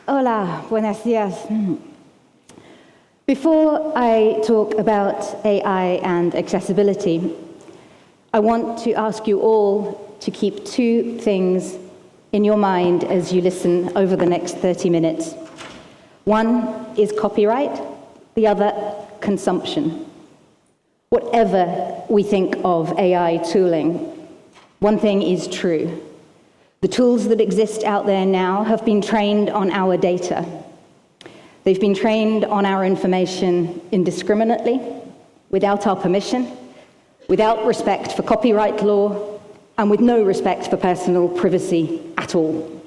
Hola, buenos días. Before I talk about AI and accessibility, I want to ask you all to keep two things in your mind as you listen over the next 30 minutes. One is copyright, the other, consumption. Whatever we think of AI tooling, one thing is true. The tools that exist out there now have been trained on our data. They've been trained on our information indiscriminately, without our permission, without respect for copyright law, and with no respect for personal privacy at all.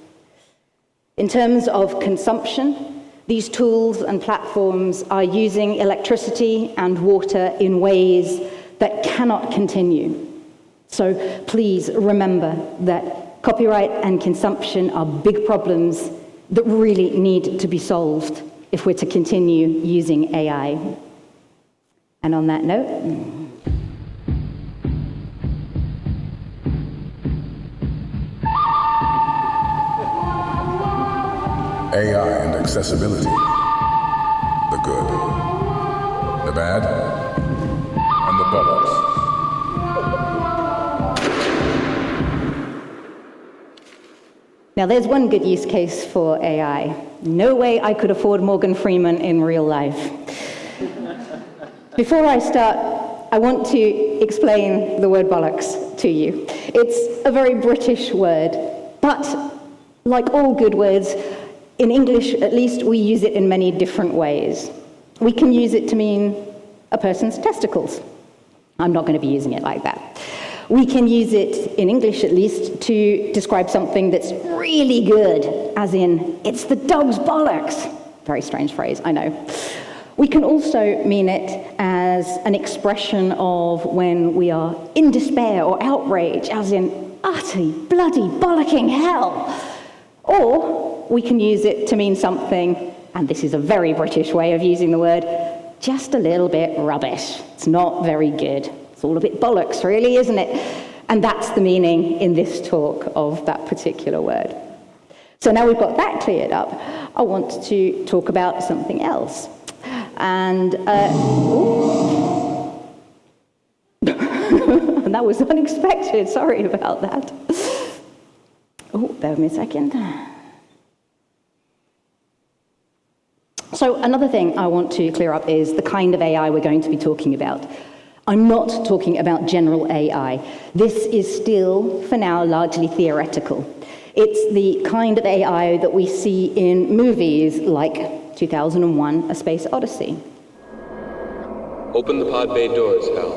In terms of consumption, these tools and platforms are using electricity and water in ways that cannot continue. So please remember that copyright and consumption are big problems that really need to be solved if we're to continue using AI. And on that note, AI and accessibility. The good, the bad, and the bollocks. Now there's one good use case for AI. No way I could afford Morgan Freeman in real life. Before I start, I want to explain the word bollocks to you. It's a very British word, but like all good words, in English at least, we use it in many different ways. We can use it to mean a person's testicles. I'm not going to be using it like that. We can use it, in English at least, to describe something that's really good, as in, it's the dog's bollocks. Very strange phrase, I know. We can also mean it as an expression of when we are in despair or outrage, as in, utterly bloody bollocking hell. Or we can use it to mean something, and this is a very British way of using the word, just a little bit rubbish. It's not very good. It's all a bit bollocks, really, isn't it? And that's the meaning in this talk of that particular word. So now we've got that cleared up, I want to talk about something else. And, and that was unexpected, sorry about that. Oh, bear with me a second. So another thing I want to clear up is the kind of AI we're going to be talking about. I'm not talking about general AI. This is still, for now, largely theoretical. It's the kind of AI that we see in movies like 2001: A Space Odyssey. Open the pod bay doors, Hal.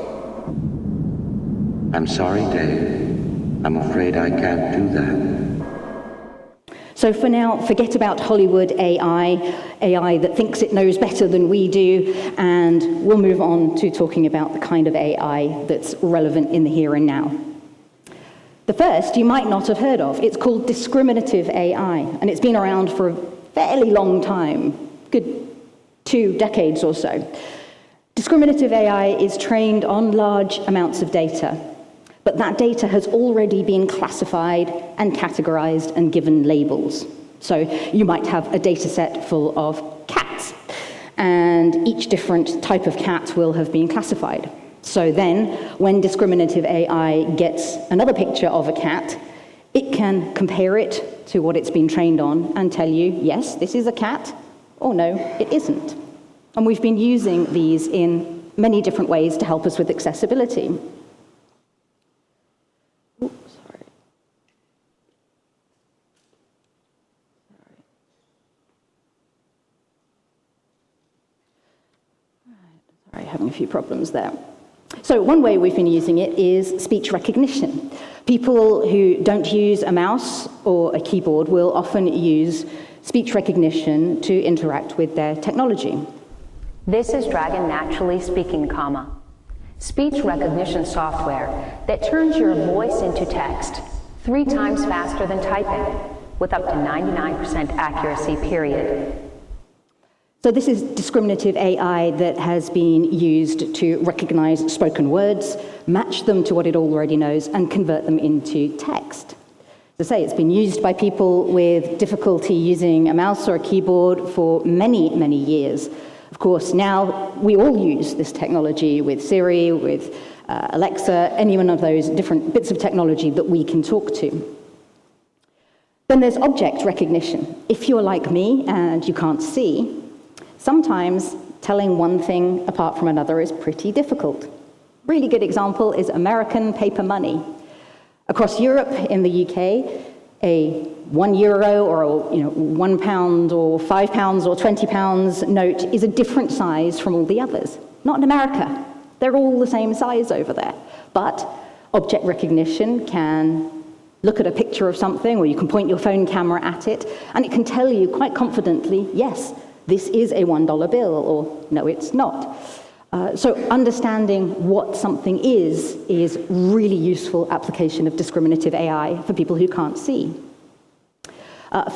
I'm sorry, Dave. I'm afraid I can't do that. So for now, forget about Hollywood AI that thinks it knows better than we do, and we'll move on to talking about the kind of AI that's relevant in the here and now. The first you might not have heard of. It's called discriminative AI, and it's been around for a fairly long time, good 2 decades or so. Discriminative AI is trained on large amounts of data, but that data has already been classified and categorized and given labels. So you might have a data set full of cats, and each different type of cat will have been classified. So then, when discriminative AI gets another picture of a cat, it can compare it to what it's been trained on and tell you, yes, this is a cat, or no, it isn't. And we've been using these in many different ways to help us with accessibility. Sorry, having a few problems there. So one way we've been using it is speech recognition. People who don't use a mouse or a keyboard will often use speech recognition to interact with their technology. This is Dragon Naturally Speaking, speech recognition software that turns your voice into text 3 times faster than typing, with up to 99% accuracy, period. So this is discriminative AI that has been used to recognize spoken words, match them to what it already knows, and convert them into text. To say, it's been used by people with difficulty using a mouse or a keyboard for many, many years. Of course, now we all use this technology with Siri, with Alexa, any one of those different bits of technology that we can talk to. Then there's object recognition. If you're like me and you can't see, sometimes telling one thing apart from another is pretty difficult. Really good example is American paper money. Across Europe, in the UK, a €1 or £1 or £5 or £20 note is a different size from all the others. Not in America. They're all the same size over there. But object recognition can look at a picture of something, or you can point your phone camera at it, and it can tell you quite confidently, yes, this is a $1 bill, or no, it's not. So understanding what something is really useful application of discriminative AI for people who can't see.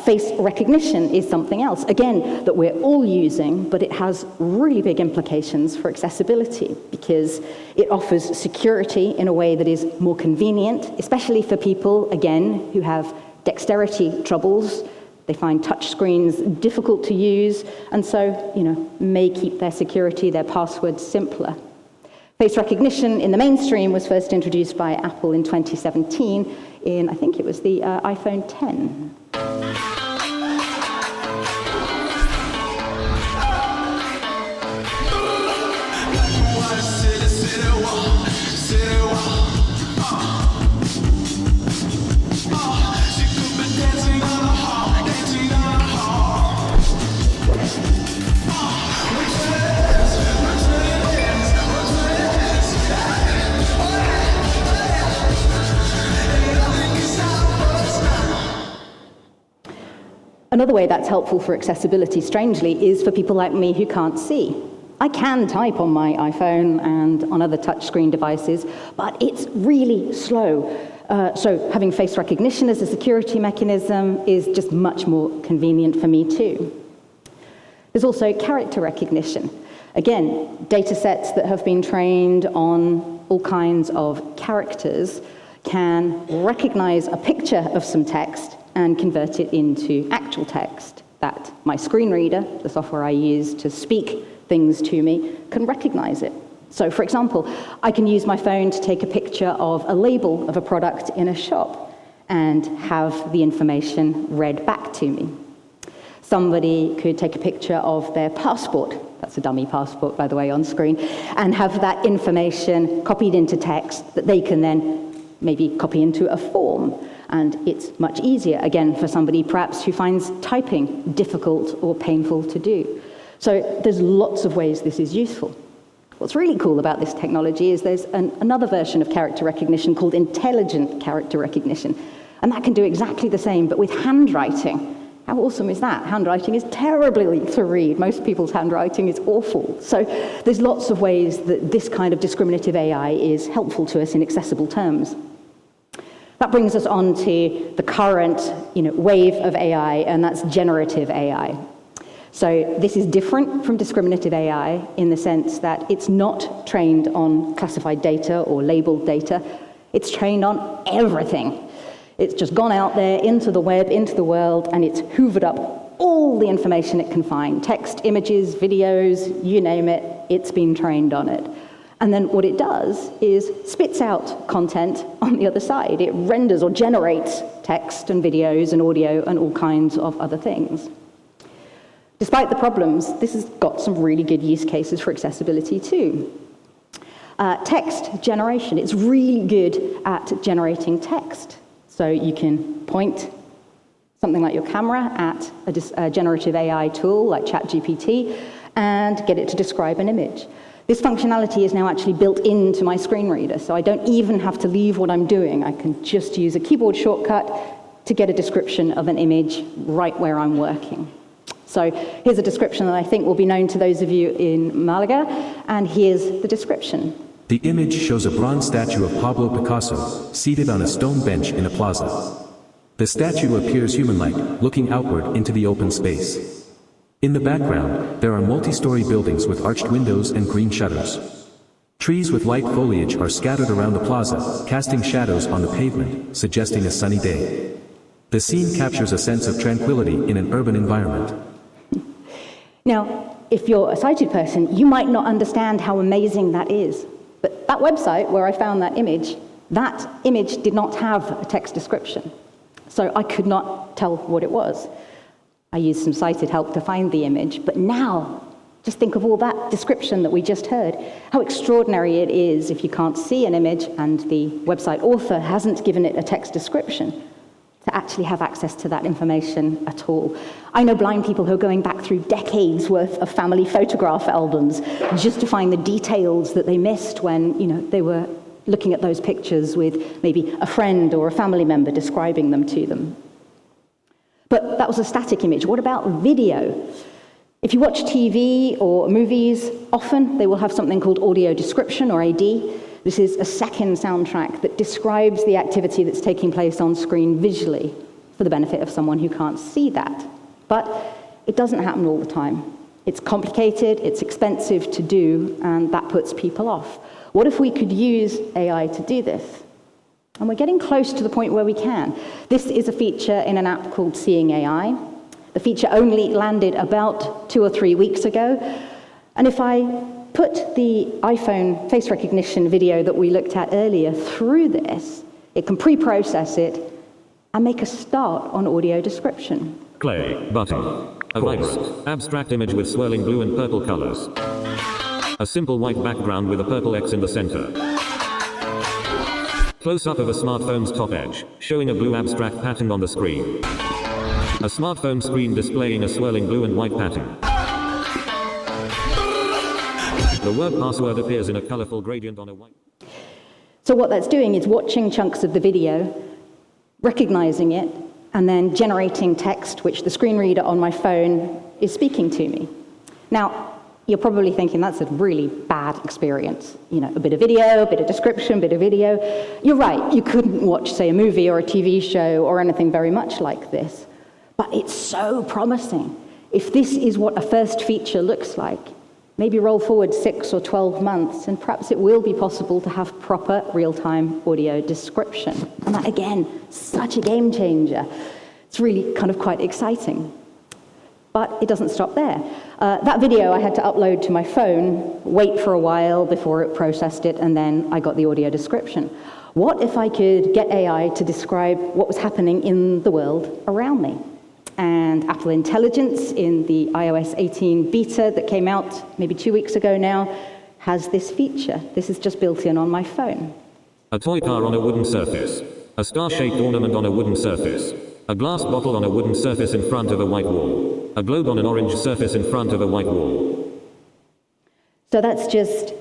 Face recognition is something else, again, that we're all using, but it has really big implications for accessibility because it offers security in a way that is more convenient, especially for people, again, who have dexterity troubles. They find touch screens difficult to use, and so, may keep their security, their passwords simpler. Face recognition in the mainstream was first introduced by Apple in 2017 in, I think it was the iPhone 10. Another way that's helpful for accessibility, strangely, is for people like me who can't see. I can type on my iPhone and on other touchscreen devices, but it's really slow. So having face recognition as a security mechanism is just much more convenient for me too. There's also character recognition. Again, data sets that have been trained on all kinds of characters can recognize a picture of some text and convert it into actual text that my screen reader, the software I use to speak things to me, can recognize it. So, for example, I can use my phone to take a picture of a label of a product in a shop and have the information read back to me. Somebody could take a picture of their passport, that's a dummy passport, by the way, on screen, and have that information copied into text that they can then maybe copy into a form. And it's much easier, again, for somebody perhaps who finds typing difficult or painful to do. So there's lots of ways this is useful. What's really cool about this technology is there's another version of character recognition called intelligent character recognition. And that can do exactly the same, but with handwriting. How awesome is that? Handwriting is terribly to read. Most people's handwriting is awful. So there's lots of ways that this kind of discriminative AI is helpful to us in accessible terms. That brings us on to the current wave of AI, and that's generative AI. So this is different from discriminative AI in the sense that it's not trained on classified data or labeled data. It's trained on everything. It's just gone out there into the web, into the world, and it's hoovered up all the information it can find. Text, images, videos, you name it, it's been trained on it. And then what it does is spits out content on the other side. It renders or generates text and videos and audio and all kinds of other things. Despite the problems, this has got some really good use cases for accessibility too. Text generation, it's really good at generating text. So you can point something like your camera at a generative AI tool like ChatGPT and get it to describe an image. This functionality is now actually built into my screen reader, so I don't even have to leave what I'm doing. I can just use a keyboard shortcut to get a description of an image right where I'm working. So here's a description that I think will be known to those of you in Malaga, and here's the description. The image shows a bronze statue of Pablo Picasso, seated on a stone bench in a plaza. The statue appears human-like, looking outward into the open space. In the background, there are multi-story buildings with arched windows and green shutters. Trees with light foliage are scattered around the plaza, casting shadows on the pavement, suggesting a sunny day. The scene captures a sense of tranquility in an urban environment. Now, if you're a sighted person, you might not understand how amazing that is. But that website where I found that image did not have a text description. So I could not tell what it was. I used some sighted help to find the image, but now, just think of all that description that we just heard. How extraordinary it is if you can't see an image and the website author hasn't given it a text description to actually have access to that information at all. I know blind people who are going back through decades worth of family photograph albums just to find the details that they missed when, they were looking at those pictures with maybe a friend or a family member describing them to them. But that was a static image. What about video? If you watch TV or movies, often they will have something called audio description, or AD. This is a second soundtrack that describes the activity that's taking place on screen visually for the benefit of someone who can't see that. But it doesn't happen all the time. It's complicated, it's expensive to do, and that puts people off. What if we could use AI to do this? And we're getting close to the point where we can. This is a feature in an app called Seeing AI. The feature only landed about 2 or 3 weeks ago. And if I put the iPhone face recognition video that we looked at earlier through this, it can pre-process it and make a start on audio description. Play button. A vibrant, abstract image with swirling blue and purple colors. A simple white background with a purple X in the center. Close-up of a smartphone's top edge, showing a blue abstract pattern on the screen. A smartphone screen displaying a swirling blue and white pattern. The word password appears in a colorful gradient on a white. So what that's doing is watching chunks of the video, recognizing it, and then generating text, which the screen reader on my phone is speaking to me. Now, you're probably thinking that's a really bad experience. A bit of video, a bit of description, a bit of video. You're right, you couldn't watch, say, a movie or a TV show or anything very much like this. But it's so promising. If this is what a first feature looks like, maybe roll forward 6 or 12 months, and perhaps it will be possible to have proper real-time audio description. And that, again, such a game changer. It's really kind of quite exciting. But it doesn't stop there. That video I had to upload to my phone, wait for a while before it processed it, and then I got the audio description. What if I could get AI to describe what was happening in the world around me? And Apple Intelligence in the iOS 18 beta that came out maybe 2 weeks ago now has this feature. This is just built in on my phone. A toy car on a wooden surface. A star-shaped ornament on a wooden surface. A glass bottle on a wooden surface in front of a white wall. A globe on an orange surface in front of a white wall. So that's just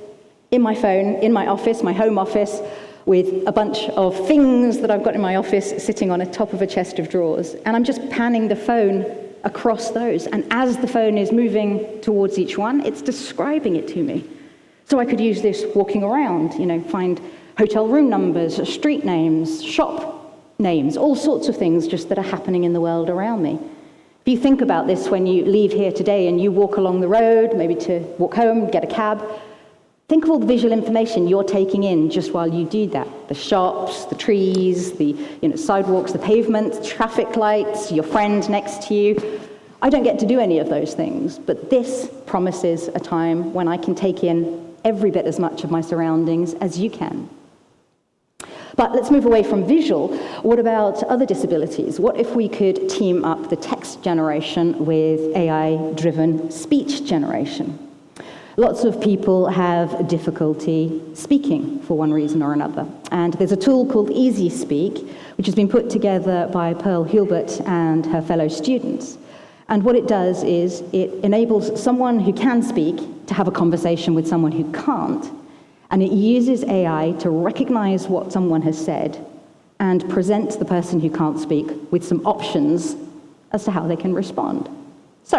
in my phone, in my office, my home office, with a bunch of things that I've got in my office sitting on the top of a chest of drawers. And I'm just panning the phone across those. And as the phone is moving towards each one, it's describing it to me. So I could use this walking around, find hotel room numbers, street names, shop names, all sorts of things just that are happening in the world around me. If you think about this when you leave here today and you walk along the road, maybe to walk home, get a cab, think of all the visual information you're taking in just while you do that. The shops, the trees, the sidewalks, the pavements, traffic lights, your friend next to you. I don't get to do any of those things, but this promises a time when I can take in every bit as much of my surroundings as you can. But let's move away from visual. What about other disabilities? What if we could team up the text generation with AI-driven speech generation? Lots of people have difficulty speaking for one reason or another. And there's a tool called Easy Speak, which has been put together by Pearl Hulbert and her fellow students. And what it does is it enables someone who can speak to have a conversation with someone who can't. And it uses AI to recognize what someone has said and present the person who can't speak with some options as to how they can respond. So,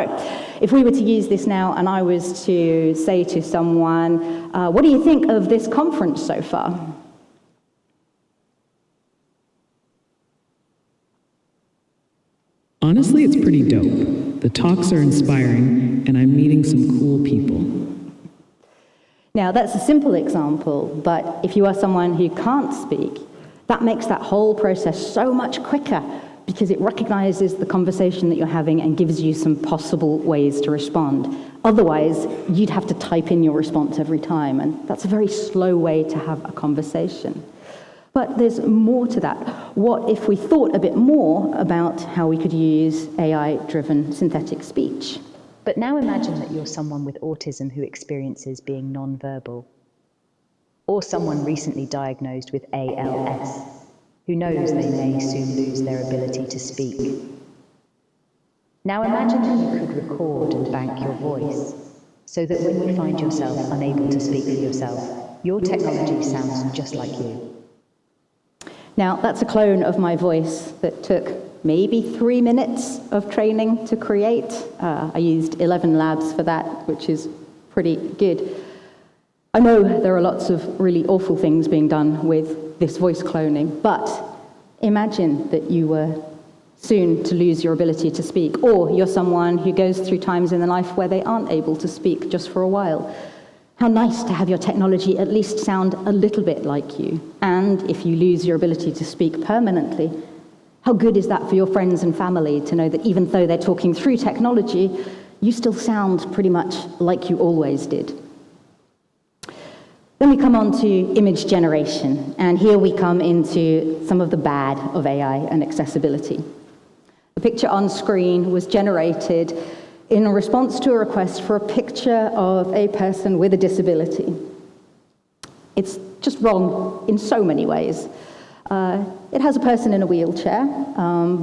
if we were to use this now and I was to say to someone, what do you think of this conference so far? Honestly, it's pretty dope. The talks are inspiring, and I'm meeting some cool people. Now, that's a simple example, but if you are someone who can't speak, that makes that whole process so much quicker because it recognizes the conversation that you're having and gives you some possible ways to respond. Otherwise, you'd have to type in your response every time, and that's a very slow way to have a conversation. But there's more to that. What if we thought a bit more about how we could use AI-driven synthetic speech? But now imagine that you're someone with autism who experiences being non-verbal, or someone recently diagnosed with ALS, who knows they may soon lose their ability to speak. Now imagine that you could record and bank your voice, so that when you find yourself unable to speak for yourself, your technology sounds just like you. Now, that's a clone of my voice that took maybe 3 minutes of training to create. I used 11 labs for that, which is pretty good. I know there are lots of really awful things being done with this voice cloning, but imagine that you were soon to lose your ability to speak, or you're someone who goes through times in their life where they aren't able to speak just for a while. How nice to have your technology at least sound a little bit like you. And if you lose your ability to speak permanently, how good is that for your friends and family to know that even though they're talking through technology, you still sound pretty much like you always did? Then we come on to image generation, and here we come into some of the bad of AI and accessibility. The picture on screen was generated in response to a request for a picture of a person with a disability. It's just wrong in so many ways. It has a person in a wheelchair,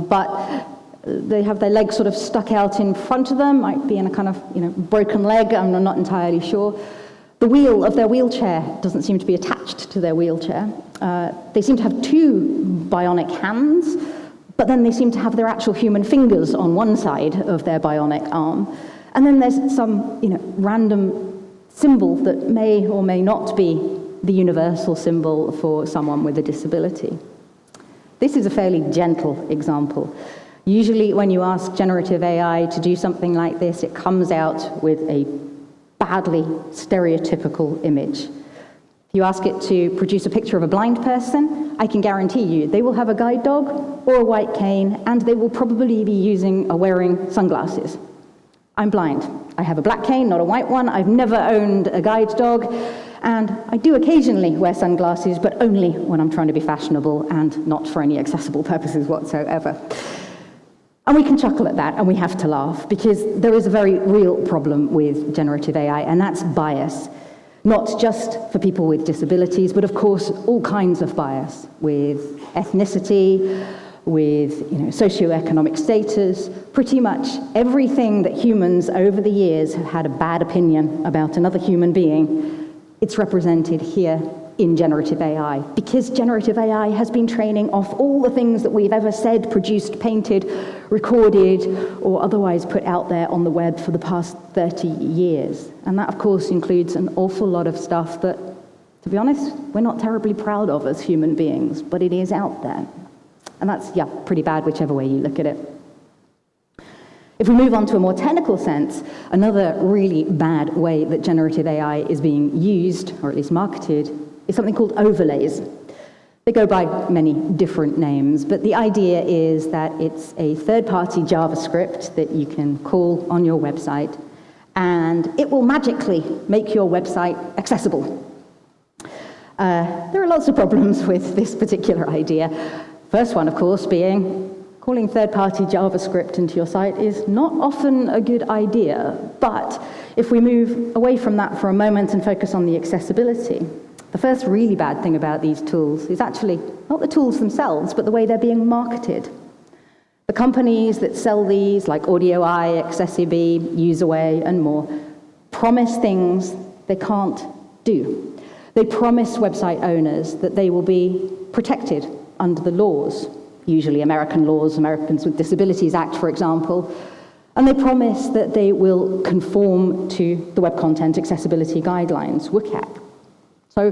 but they have their legs sort of stuck out in front of them, might be in a kind of broken leg, I'm not entirely sure. The wheel of their wheelchair doesn't seem to be attached to their wheelchair. They seem to have 2 bionic hands, but then they seem to have their actual human fingers on one side of their bionic arm. And then there's some random symbol that may or may not be the universal symbol for someone with a disability. This is a fairly gentle example. Usually when you ask generative AI to do something like this, it comes out with a badly stereotypical image. If you ask it to produce a picture of a blind person, I can guarantee you they will have a guide dog or a white cane, and they will probably be wearing sunglasses. I'm blind. I have a black cane, not a white one. I've never owned a guide dog, and I do occasionally wear sunglasses, but only when I'm trying to be fashionable and not for any accessible purposes whatsoever. And we can chuckle at that, and we have to laugh, because there is a very real problem with generative AI, and that's bias. Not just for people with disabilities, but of course all kinds of bias, with ethnicity, with socioeconomic status. Pretty much everything that humans over the years have had a bad opinion about another human being, it's represented here in generative AI, because generative AI has been training off all the things that we've ever said, produced, painted, recorded, or otherwise put out there on the web for the past 30 years. And that, of course, includes an awful lot of stuff that, to be honest, we're not terribly proud of as human beings, but it is out there. And that's, pretty bad whichever way you look at it. If we move on to a more technical sense, another really bad way that generative AI is being used, or at least marketed, is something called overlays. They go by many different names, but the idea is that it's a third-party JavaScript that you can call on your website, and it will magically make your website accessible. There are lots of problems with this particular idea. First one, of course, being calling third-party JavaScript into your site is not often a good idea, but if we move away from that for a moment and focus on the accessibility, the first really bad thing about these tools is actually not the tools themselves, but the way they're being marketed. The companies that sell these, like AudioEye, Accessibe, UserWay, and more, promise things they can't do. They promise website owners that they will be protected under the laws, usually American laws, Americans with Disabilities Act, for example, and they promise that they will conform to the Web Content Accessibility Guidelines, WCAG. So,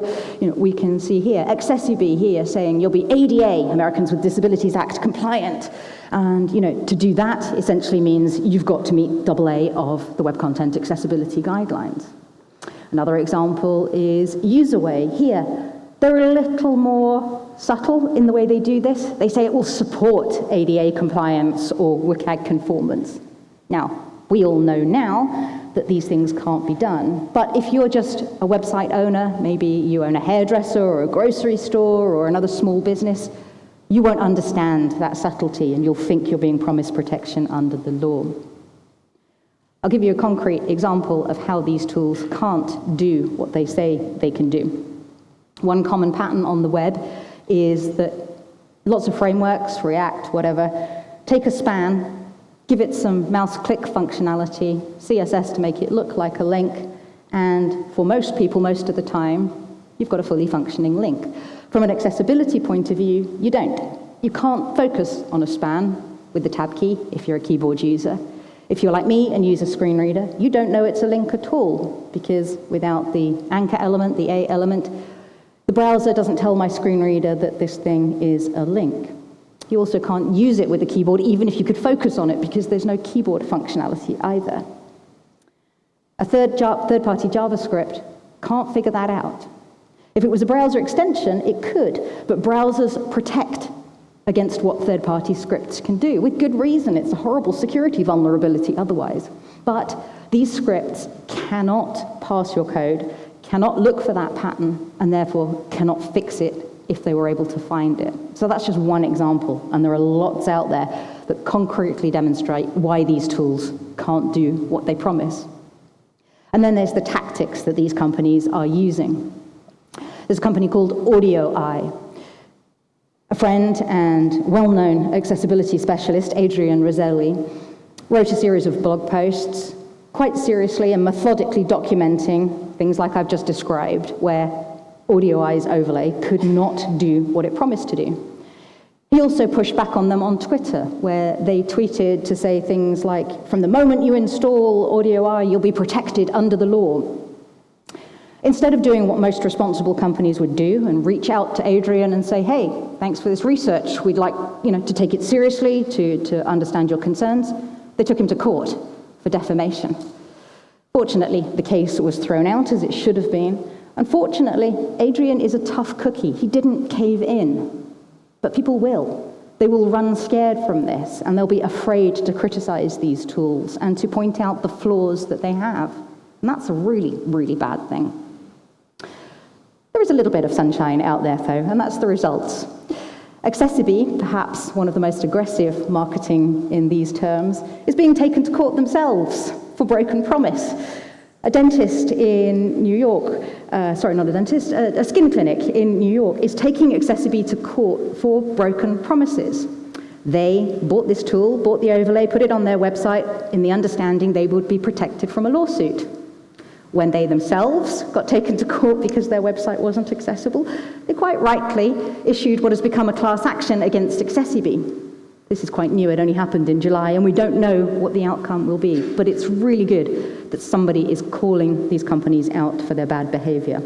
we can see here, Accessibe here saying you'll be ADA, Americans with Disabilities Act, compliant. And, to do that essentially means you've got to meet AA of the Web Content Accessibility Guidelines. Another example is UserWay here. They're a little more subtle in the way they do this. They say it will support ADA compliance or WCAG conformance. Now, we all know now that these things can't be done. But if you're just a website owner, maybe you own a hairdresser or a grocery store or another small business, you won't understand that subtlety and you'll think you're being promised protection under the law. I'll give you a concrete example of how these tools can't do what they say they can do. One common pattern on the web is that lots of frameworks, React, whatever, take a span, give it some mouse click functionality, CSS to make it look like a link, and for most people, most of the time, you've got a fully functioning link. From an accessibility point of view, you don't. You can't focus on a span with the tab key if you're a keyboard user. If you're like me and use a screen reader, you don't know it's a link at all, because without the anchor element, the A element, the browser doesn't tell my screen reader that this thing is a link. You also can't use it with the keyboard, even if you could focus on it, because there's no keyboard functionality either. A third-party JavaScript can't figure that out. If it was a browser extension, it could, but browsers protect against what third-party scripts can do, with good reason. It's a horrible security vulnerability otherwise. But these scripts cannot parse your code, cannot look for that pattern, and therefore cannot fix it if they were able to find it. So that's just one example, and there are lots out there that concretely demonstrate why these tools can't do what they promise. And then there's the tactics that these companies are using. There's a company called AudioEye. A friend and well-known accessibility specialist, Adrian Roselli, wrote a series of blog posts, quite seriously and methodically documenting things like I've just described, where AudioEye's overlay could not do what it promised to do. He also pushed back on them on Twitter, where they tweeted to say things like, from the moment you install AudioEye, you'll be protected under the law. Instead of doing what most responsible companies would do and reach out to Adrian and say, hey, thanks for this research, we'd like to take it seriously, to understand your concerns, they took him to court for defamation. Fortunately, the case was thrown out as it should have been. Unfortunately, Adrian is a tough cookie. He didn't cave in, but people will. They will run scared from this, and they'll be afraid to criticize these tools and to point out the flaws that they have. And that's a really, really bad thing. There is a little bit of sunshine out there, though, and that's the results. Accessiby, perhaps one of the most aggressive marketing in these terms, is being taken to court themselves for broken promise. A dentist in New York, a skin clinic in New York is taking Accessiby to court for broken promises. They bought this tool, bought the overlay, put it on their website in the understanding they would be protected from a lawsuit. When they themselves got taken to court because their website wasn't accessible, they quite rightly issued what has become a class action against Accessiby. This is quite new, it only happened in July, and we don't know what the outcome will be, but it's really good that somebody is calling these companies out for their bad behavior.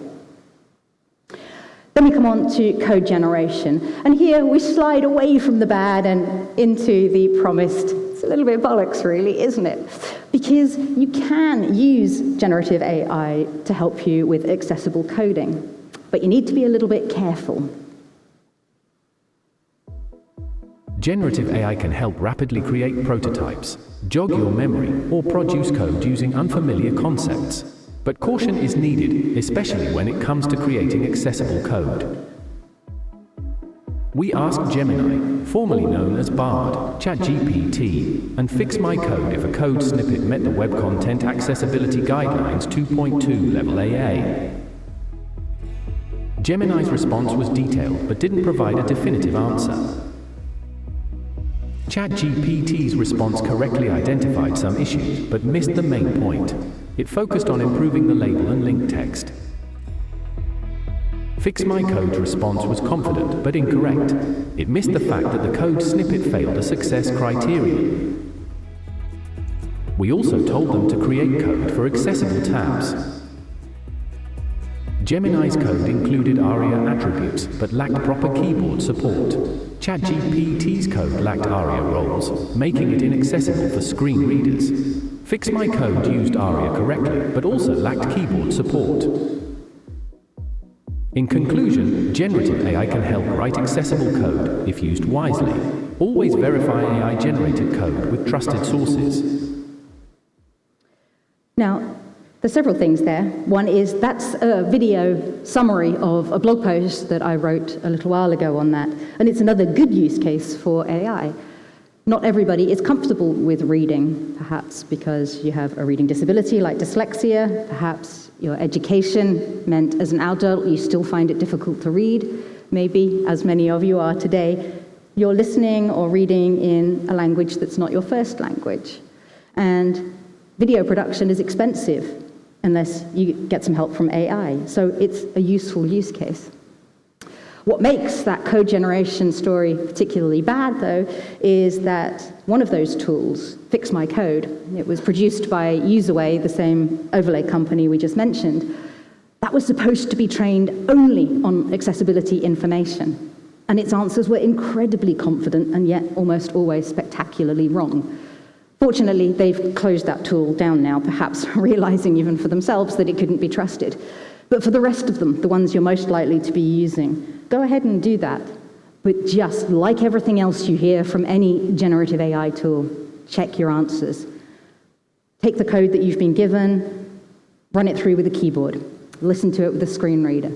Then we come on to code generation, and here we slide away from the bad and into the promised. It's a little bit bollocks, really, isn't it? Because you can use generative AI to help you with accessible coding, but you need to be a little bit careful. Generative AI can help rapidly create prototypes, jog your memory, or produce code using unfamiliar concepts. But caution is needed, especially when it comes to creating accessible code. We asked Gemini, formerly known as Bard, ChatGPT, and Fix My Code if a code snippet met the Web Content Accessibility Guidelines 2.2 Level AA. Gemini's response was detailed but didn't provide a definitive answer. ChatGPT's response correctly identified some issues but missed the main point. It focused on improving the label and link text. Fix My Code's response was confident but incorrect. It missed the fact that the code snippet failed a success criterion. We also told them to create code for accessible tabs. Gemini's code included ARIA attributes but lacked proper keyboard support. ChatGPT's code lacked ARIA roles, making it inaccessible for screen readers. Fix My Code used ARIA correctly but also lacked keyboard support. In conclusion, generative AI can help write accessible code if used wisely. Always verify AI-generated code with trusted sources. Now, there's several things there. One is that's a video summary of a blog post that I wrote a little while ago on that, and it's another good use case for AI. Not everybody is comfortable with reading, perhaps because you have a reading disability like dyslexia, perhaps your education meant as an adult you still find it difficult to read. Maybe, as many of you are today, you're listening or reading in a language that's not your first language. And video production is expensive unless you get some help from AI, so it's a useful use case. What makes that code generation story particularly bad, though, is that one of those tools, Fix My Code, it was produced by Userway, the same overlay company we just mentioned, that was supposed to be trained only on accessibility information, and its answers were incredibly confident and yet almost always spectacularly wrong. Fortunately, they've closed that tool down now, perhaps realizing even for themselves that it couldn't be trusted. But for the rest of them, the ones you're most likely to be using, go ahead and do that. But just like everything else you hear from any generative AI tool, check your answers. Take the code that you've been given, run it through with a keyboard, listen to it with a screen reader.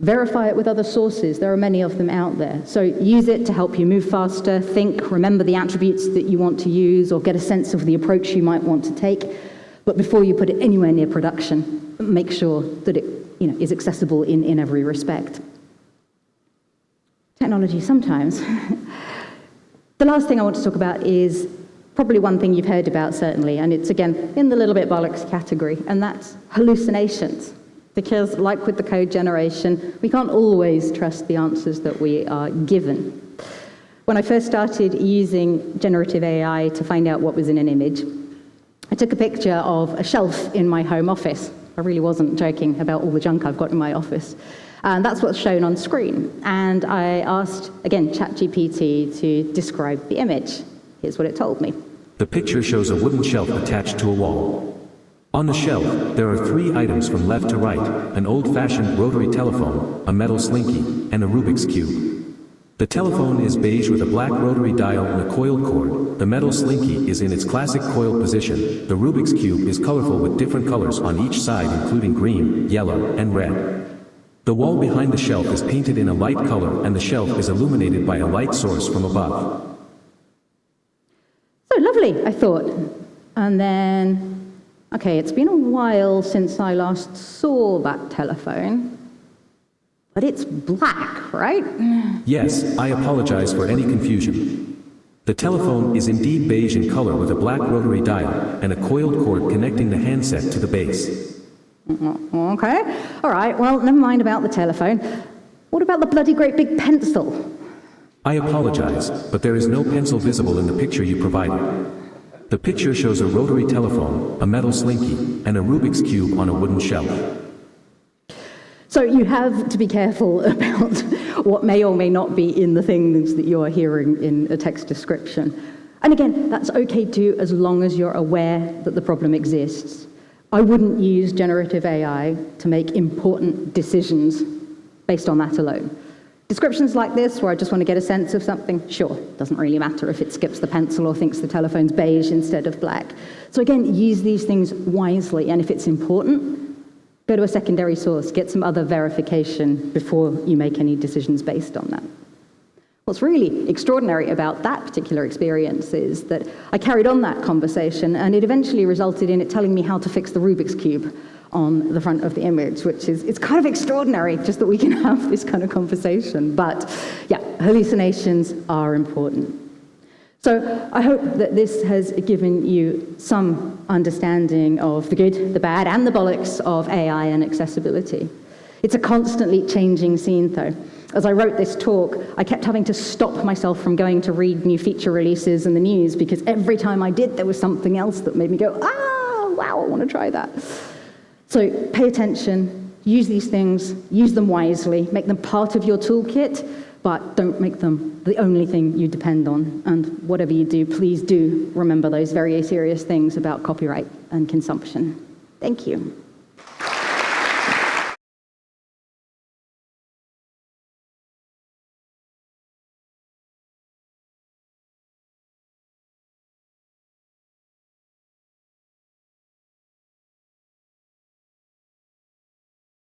Verify it with other sources. There are many of them out there. So use it to help you move faster, think, remember the attributes that you want to use, or get a sense of the approach you might want to take. But before you put it anywhere near production, make sure that it is accessible in every respect. Technology sometimes. The last thing I want to talk about is probably one thing you've heard about, certainly, and it's, again, in the little bit bollocks category, and that's hallucinations. Because, like with the code generation, we can't always trust the answers that we are given. When I first started using generative AI to find out what was in an image, I took a picture of a shelf in my home office. I really wasn't joking about all the junk I've got in my office. And that's what's shown on screen. And I asked, again, ChatGPT to describe the image. Here's what it told me. The picture shows a wooden shelf attached to a wall. On the shelf, there are 3 items from left to right: an old-fashioned rotary telephone, a metal slinky, and a Rubik's Cube. The telephone is beige with a black rotary dial and a coiled cord. The metal slinky is in its classic coiled position. The Rubik's Cube is colorful with different colors on each side, including green, yellow, and red. The wall behind the shelf is painted in a light color, and the shelf is illuminated by a light source from above. So lovely, I thought. And then, okay, it's been a while since I last saw that telephone, but it's black, right? Yes, I apologize for any confusion. The telephone is indeed beige in color with a black rotary dial and a coiled cord connecting the handset to the base. Okay, all right, well, never mind about the telephone. What about the bloody great big pencil? I apologize, but there is no pencil visible in the picture you provided. The picture shows a rotary telephone, a metal slinky, and a Rubik's Cube on a wooden shelf. So you have to be careful about what may or may not be in the things that you are hearing in a text description. And again, that's okay too, as long as you're aware that the problem exists. I wouldn't use generative AI to make important decisions based on that alone. Descriptions like this, where I just want to get a sense of something, sure, doesn't really matter if it skips the pencil or thinks the telephone's beige instead of black. So again, use these things wisely, and if it's important, go to a secondary source, get some other verification before you make any decisions based on that. What's really extraordinary about that particular experience is that I carried on that conversation, and it eventually resulted in it telling me how to fix the Rubik's Cube on the front of the image, which is, it's kind of extraordinary just that we can have this kind of conversation. But yeah, hallucinations are important. So I hope that this has given you some understanding of the good, the bad, and the bollocks of AI and accessibility. It's a constantly changing scene, though. As I wrote this talk, I kept having to stop myself from going to read new feature releases in the news, because every time I did, there was something else that made me go, wow, I want to try that. So pay attention, use these things, use them wisely, make them part of your toolkit, but don't make them the only thing you depend on. And whatever you do, please do remember those very serious things about copyright and consumption. Thank you.